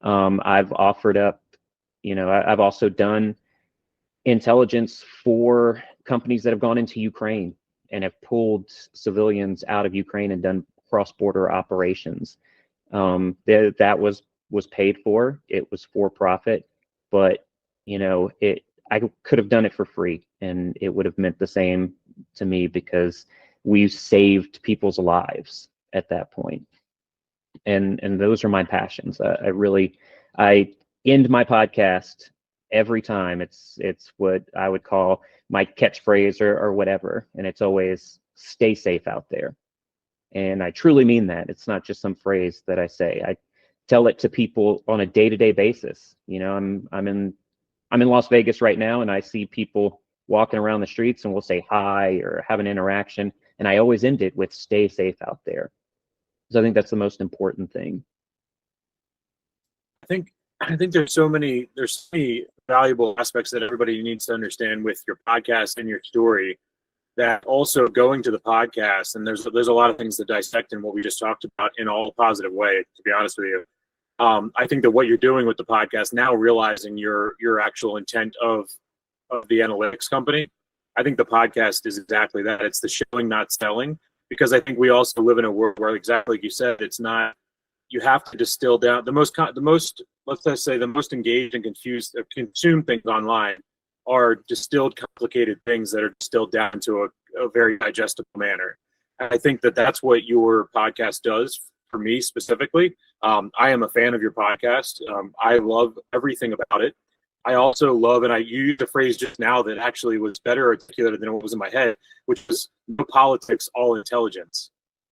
I've offered up, I've also done intelligence for companies that have gone into Ukraine and have pulled civilians out of Ukraine and done cross-border operations. That was paid for. It was for profit, but I could have done it for free, and it would have meant the same to me because we've saved people's lives at that point. And those are my passions. I end my podcast every time. It's what I would call my catchphrase or whatever, and it's always stay safe out there. And I truly mean that. It's not just some phrase that I say. I tell it to people on a day-to-day basis. I'm in Las Vegas right now, and I see people walking around the streets, and we'll say hi or have an interaction, and I always end it with stay safe out there. So I think that's the most important thing. I think there's so many valuable aspects that everybody needs to understand with your podcast and your story, that also going to the podcast, and there's a lot of things to dissect in what we just talked about in all positive way, to be honest with you. I think that what you're doing with the podcast now, realizing your actual intent of the analytics company, I think the podcast is exactly that. It's the showing, not selling, because I think we also live in a world where, exactly like you said, it's not, you have to distill down the most, let's just say the most engaged and confused, consumed things online are distilled, complicated things that are distilled down to a very digestible manner. And I think that that's what your podcast does for me specifically. I am a fan of your podcast. I love everything about it. I also love, and you used a phrase just now that actually was better articulated than what was in my head, which was no politics, all intelligence.